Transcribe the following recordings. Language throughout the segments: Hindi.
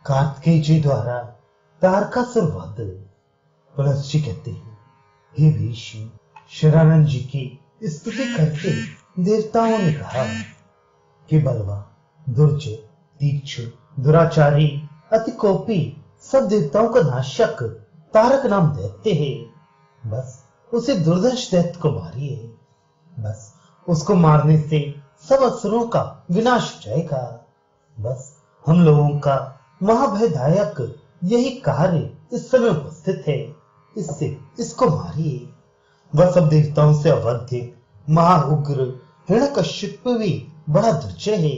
कार्तिकेय जी द्वारा तारकासुर वध। पुलस्त जी कहते हैं, हे भीष्म, शरानंद जी की स्तुति करके देवताओं ने कहा कि बलवान, दुर्जय, तीक्ष्ण, दुराचारी, अति कोपी सब देवताओं का नाशक तारक नाम दैत्य है। बस उसे दुर्धर्ष दैत्य को मारिए। बस उसको मारने से सब असुरों का विनाश हो जाएगा। बस हम लोगों का महाभयदायक यही कार्य इस समय उपस्थित है। इससे इसको मारिए। वह सब देवताओं से अवध्य महाउग्र हिरण्यकश्यप भी बड़ा दुर्जय है।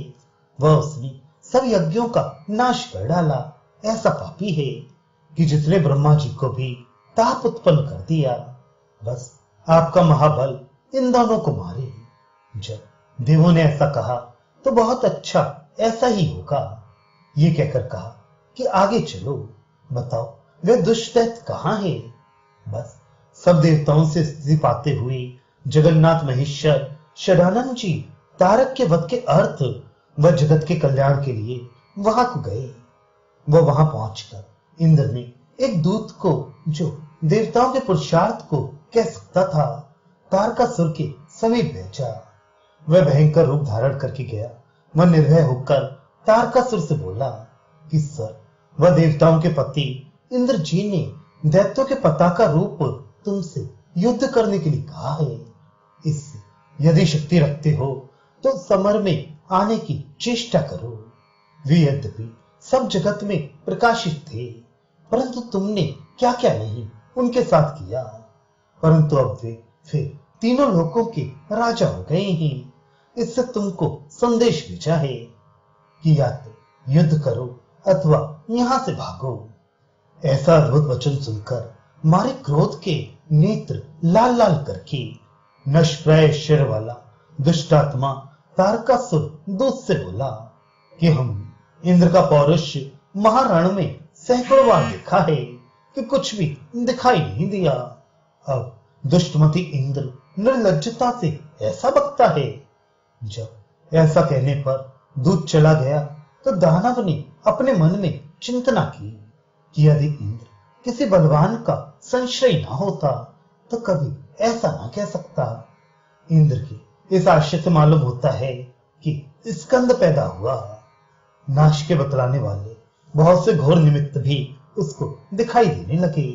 वह उसने सब यज्ञों का नाश कर डाला। ऐसा पापी है कि जिसने ब्रह्मा जी को भी ताप उत्पन्न कर दिया। बस आपका महाबल इन दोनों को मारे। जब देवों ने ऐसा कहा तो बहुत अच्छा, ऐसा ही होगा। ये कहकर कहा कि आगे चलो, बताओ वे दुष्ट दैत्य कहां है। बस सब देवताओं से स्थिति पाते हुए जगन्नाथ महेश्वर शरानंद जी तारक के वध के अर्थ व जगत के कल्याण के लिए वहां को गए। वह वहां पहुंचकर इंद्र ने एक दूत को, जो देवताओं के पुरुषार्थ को कह सकता था, तारकासुर के समीप भेजा। वह भयंकर रूप धारण करके गया। वह निर्भय होकर तारकासुर से बोला कि सर, वह देवताओं के पति इंद्र जी ने दैत्यों के पताका रूप तुमसे युद्ध करने के लिए कहा है। इससे यदि शक्ति रखते हो तो समर में आने की चेष्टा करो। वे यद्यपि सब जगत में प्रकाशित थे, परंतु तुमने क्या क्या नहीं उनके साथ किया। परंतु अब वे फिर तीनों लोकों के राजा हो गए हैं। इससे तुमको संदेश भेजा है कि या तो युद्ध करो अथवा यहां से भागो। ऐसा अद्भुत वचन सुनकर मारे क्रोध के नेत्र लाल लाल करके नष्टप्राय शरीर वाला दुष्टात्मा तारकासुर दूत से बोला कि हम इंद्र का पौरुष महारण में सैकड़ों बार देखा है कि कुछ भी दिखाई नहीं दिया। अब दुष्टमती इंद्र निर्लज्जता से ऐसा बकता है। जब ऐसा कहने पर दूत चला गया तो दानव ने अपने मन में चिंतना की कि यदि इंद्र किसी बलवान का संशय ना होता तो कभी ऐसा ना कह सकता। इंद्र के इस आशय से मालूम होता है कि स्कंद पैदा हुआ। नाश के बतलाने वाले बहुत से घोर निमित्त भी उसको दिखाई देने लगे।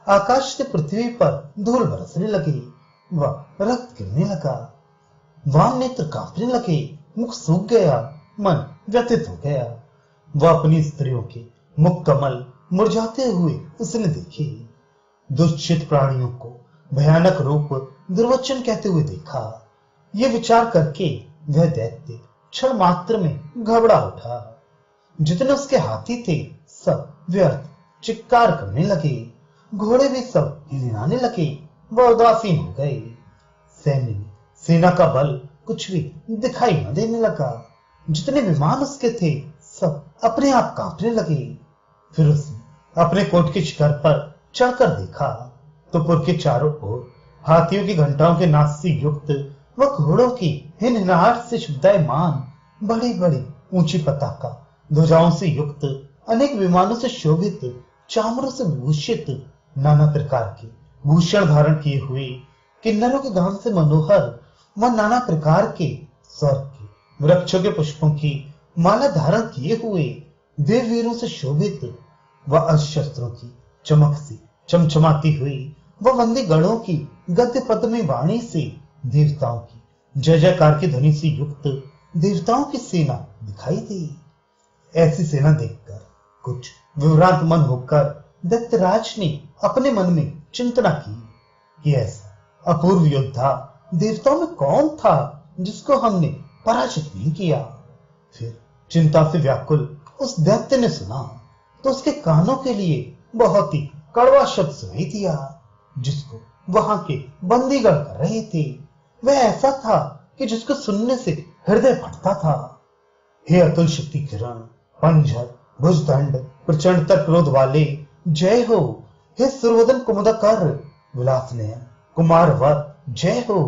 आकाश से पृथ्वी पर धूल बरसने लगी। वह रक्त गिरने लगा। वाम नेत्र कांपने लगे। मुख सूख गया। मन व्यथित हो गया। वह अपनी स्त्रियों के मुख कमल मुरझाते हुए उसने देखे। दुष्चित प्राणियों को भयानक रूप दुर्वचन कहते हुए देखा। ये विचार करके वह दैत्य क्षण मात्र में घबरा उठा। जितने उसके हाथी थे सब व्यर्थ चित्कार करने लगे। घोड़े भी सब हिलने लगे। वह उदासीन हो गए। सैन्य में सेना का बल कुछ भी दिखाई न देने लगा। जितने विमान उसके थे सब अपने आप कांपने लगे। फिर उसने अपने कोट के शिखर पर चढ़कर देखा तो पुर के चारों ओर हाथियों की घंटाओं के नाद से युक्त व घोड़ों की हिनहिनाहट से शब्दायमान बड़ी बड़ी ऊंची पताका, ध्वजाओं से युक्त अनेक विमानों से शोभित, चामरों से भूषित, नाना प्रकार के भूषण धारण किए हुए, किन्नरों के गान से मनोहर व नाना प्रकार के स्वर्ग के वृक्षों के पुष्पों की माला धारण किए हुए, देववीरों से शोभित व अस्त्र की चमक से चमचमाती हुई व वंदे गणों की गद्य पद्मी वाणी से देवताओं की जय जयकार की ध्वनि से युक्त देवताओं की सेना दिखाई दी। ऐसी सेना देखकर कुछ विभ्रांत मन होकर दैत्यराज ने अपने मन में चिंतना की कि ऐसा अपूर्व योद्धा देवताओं में कौन था जिसको हमने पराजित नहीं किया। फिर चिंता से व्याकुल उस दैत्य ने सुना तो उसके कानों के लिए बहुत ही कड़वा शब्द सुनाई दिया, जिसको वहां के बंदीगण कर रहे थे। वह ऐसा था कि जिसको सुनने से हृदय फटता था। हे अतुल शक्ति किरण, पंजर, भुजदंड, प्रचंडतर क्रोध वाले, जय हो। हे सुरवदन कुमुदकर, विलास नयन, कुमारवर, जय हो।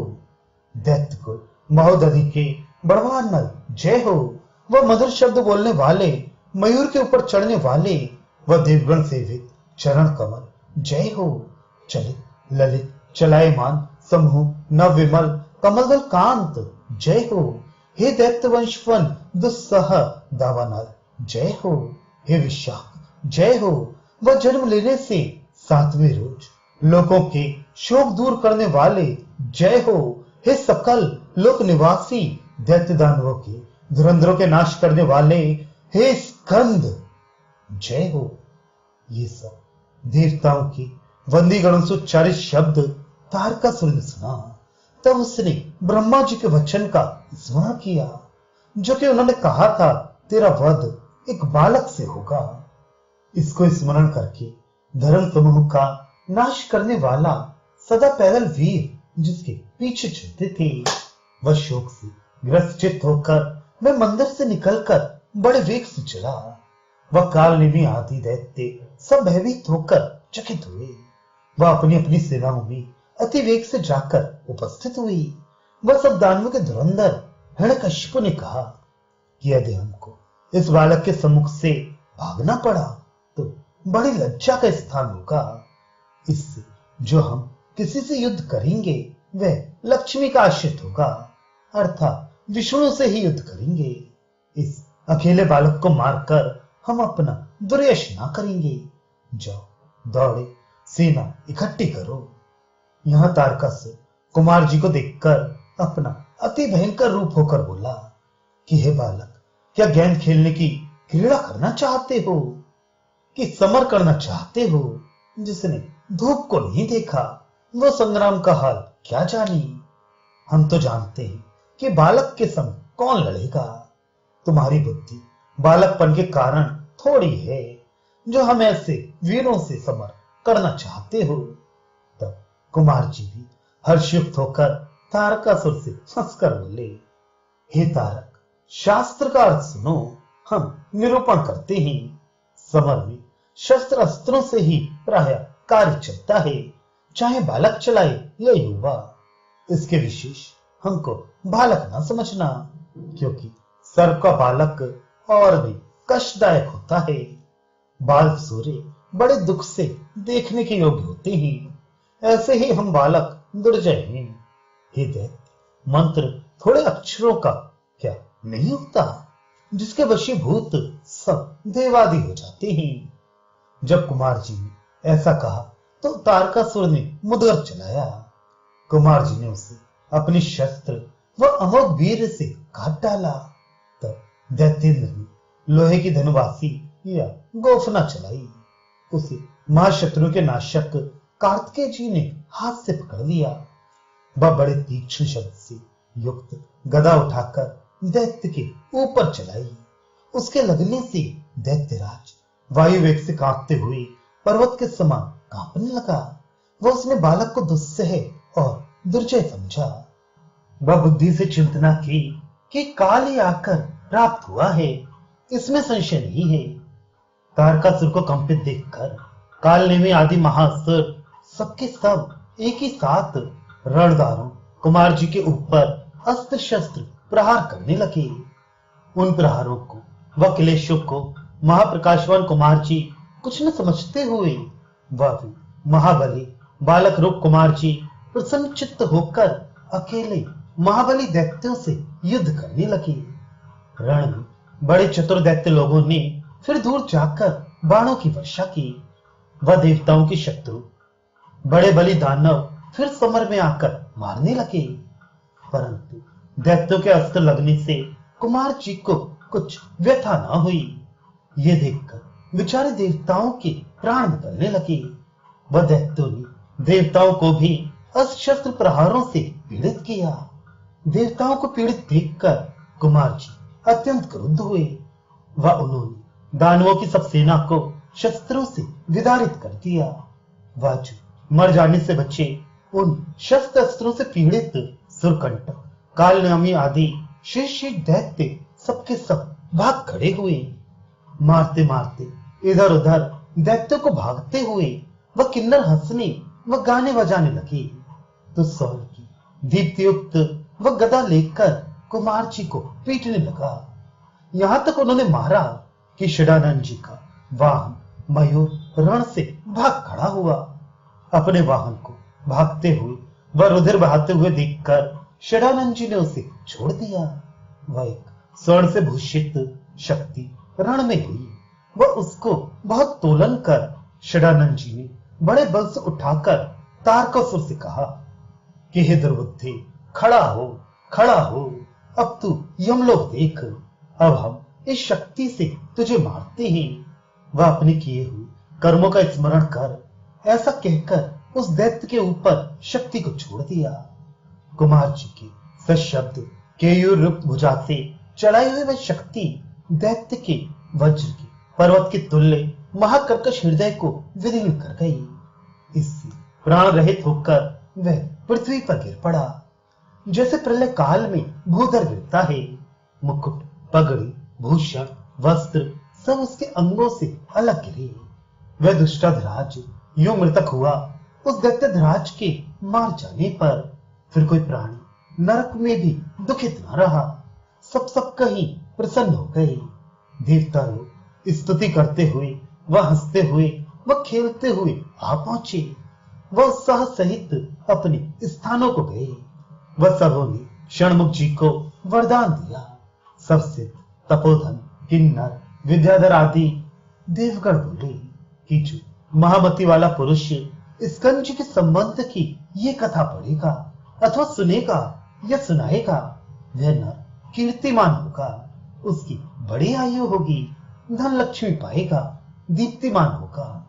दैत्य कुल महोदधि के बड़वान नल, जय हो। वह मधुर शब्द बोलने वाले मयूर के ऊपर चढ़ने वाले व देवगण सेवित चरण कमल जय हो। चलित ललित चलायमान समूह नव विमल कमलदल कांत जय हो। हे दैत्य वंशवन दुस्सह दावानल जय हो। हे विशाख जय हो। वह जन्म लेने से 7वें रोज लोगों के शोक दूर करने वाले जय हो। हे सकल लोक निवासी दैत्य दानवों के धुरंधरों के नाश करने वाले हे स्कंद जय हो। ये सब देवताओं के वंदीगणों से उच्चारित शब्द तारकासुर ने सुना। तब उसने ब्रह्मा जी के वचन का स्मरण किया जो कि उन्होंने कहा था तेरा वध एक बालक से होगा। इसको स्मरण करके धर्म समूह का नाश करने वाला सदा पैदल वीर जिसके पीछे चलते थे वह शोक से ग्रसित होकर वह मंदिर से निकलकर बड़े वेग से चला। वह काल निमि आदि दैत्य सब भयभीत होकर चकित हुए। वह अपनी अपनी सेनाओं में अति वेग से जाकर उपस्थित हुई। वह सब दानवों के धुरंधर हिरण्यकशिपु ने कहा कि यदि हमको इस बालक के सम्मुख से भागना पड़ा तो बड़ी लज्जा का स्थान होगा। इससे जो हम किसी से युद्ध करेंगे वह लक्ष्मी का आश्रित होगा अर्थात विष्णु से ही युद्ध करेंगे। इस अकेले बालक को मारकर हम अपना दुर्यश ना करेंगे। जाओ दौड़े सेना इकट्ठी करो। यहां तारकासुर कुमार जी को देखकर अपना अति भयंकर रूप होकर बोला कि हे बालक क्या गेंद खेलने की क्रीड़ा करना चाहते हो कि समर करना चाहते हो। जिसने धूप को नहीं देखा वो संग्राम का हाल क्या जानी। हम तो जानते हैं कि बालक के संग कौन लड़ेगा। तुम्हारी बुद्धि बालकपन के कारण थोड़ी है जो हम ऐसे वीरों से समर करना चाहते हो। तब कुमार जी भी हर्षयुक्त होकर तारकासुर से हंसकर बोले हे तारक शास्त्र का अर्थ सुनो। हम निरूपण करते हैं समर में शस्त्र अस्त्रों से ही प्राय कार्य चलता है चाहे बालक चलाए या युवा। इसके विशेष हमको बालक ना समझना क्योंकि सर्प का बालक और भी कष्टदायक होता है। बाल सूर्य बड़े दुख से देखने के योग्य होते हैं ऐसे ही हम बालक दुर्जय हैं। हे दैत्य मंत्र थोड़े अक्षरों का क्या नहीं होता जिसके वशीभूत सब देवादि हो जाते हैं। जब कुमार जी ने ऐसा कहा तो तारकासुर ने मुद्गर चलाया। कुमार जी ने उसे अपनी शस्त्र व अमोघ वीर से काट डाला। तब दैत्येंद्र ने लोहे की धनुवासी या गोफना चलाई। उसे महाशत्रु के नाशक कार्तिकेय जी ने हाथ से पकड़ लिया। वह बड़े तीक्ष्ण शब्द से युक्त गदा उठाकर दैत्य के ऊपर चलाई। उसके लगने से दैत्यराज वायु वेग से कांपते हुए पर्वत के समान कांपने लगा। वह उसने बालक को दुस्सह और दुर्जय समझा। वह बुद्धि से चिंतना की कि काल ही आकर प्राप्त हुआ है इसमें संशय नहीं है। तारकासुर को कंपित देखकर कालनेमी आदि महासुर सबके सब एक ही साथ रणदारों कुमार जी के ऊपर अस्त्र शस्त्र प्रहार करने लगे। उन प्रहारों को व क्लेशों को महाप्रकाशवान कुमार जी कुछ न समझते हुए वह भी महाबली बालक रूप कुमार जी प्रसन्न चित्त होकर अकेले महाबली दैत्यों से युद्ध करने लगे। रण में बड़े चतुर दैत्य लोगों ने फिर दूर जाकर बाणों की वर्षा की। वह देवताओं के शत्रु बड़े बली दानव फिर समर में आकर मारने लगे परंतु दैत्यों के अस्त्र लगने से कुमार जी को कुछ व्यथा न हुई। ये देखकर बेचारे देवताओं के प्राण निकलने लगे। वह दैत्यों ने देवताओं को भी अस्त्र शस्त्र प्रहारों से पीड़ित किया। देवताओं को पीड़ित देखकर कुमार जी अत्यंत क्रुद्ध हुए। वह उन्होंने दानवों की सब सेना को शस्त्रों से विदारित कर दिया। वह जो मर जाने से बचे उन शस्त्र अस्त्रों से पीड़ित सुरकंटक कालनेमी आदि शेष दैत्य सबके सब भाग खड़े हुए। मारते मारते इधर उधर दैत्यों को भागते हुए वह किन्नर हंसने व गाने बजाने लगे तो स्वर्ण की दीप्तियुक्त वह गदा लेकर कुमार जी को पीटने लगा। यहां तक उन्होंने मारा कि षडानंद जी का वाहन मयूर रण से भाग खड़ा हुआ। अपने वाहन को भागते हुए व रुधिर बहाते हुए देखकर षडानंद जी ने उसे छोड़ दिया। वह एक स्वर्ण से भूषित शक्ति रण में हुई। वह उसको बहुत तोलन कर षडानंद जी ने बड़े बल से उठाकर तारकासुर से कहा कि हे दुर्बुद्धि, खड़ा हो, खड़ा हो, अब तू यमलोक देख, अब हम इस शक्ति से तुझे मारते हैं। वह अपने किए हुए कर्मों का स्मरण कर ऐसा कहकर उस दैत्य के ऊपर शक्ति को छोड़ दिया। कुमार जी के सशब्द केयूर युक्त भुजा से चलाई हुई वह शक्ति दैत्य के वज्र के पर्वत के तुल्य महाकर्कश हृदय को विदीर्ण कर गई। इससे प्राण रहित होकर वह पृथ्वी पर गिर पड़ा, जैसे प्रलय काल में भूधर गिरता है। मुकुट, पगड़ी, भूषण, वस्त्र सब उसके अंगों से अलग गिरे। वह दुष्टाधराज यूं मृतक हुआ। उस दैत्यधराज के मार जाने पर फिर कोई प्राणी नरक में भी दुखित न रहा। सब कहीं प्रसन्न हो गए। देवता लोग स्तुति करते हुए, वह हंसते हुए, वह खेलते हुए आ पहुंचे। वह उत्साह सहित अपने स्थानों को गए। वह सबों ने षणमुख जी को वरदान दिया। सबसे तपोधन, किन्नर, विद्याधर आदि देवगण बोले कि जो महामति वाला पुरुष स्कंद जी के संबंध की ये कथा पढ़ेगा अथवा सुनेगा या सुनाएगा, वह नर कीर्तिमान होगा, उसकी बड़ी आयु होगी, धन लक्ष्मी पाएगा, दीप्तिमान होगा।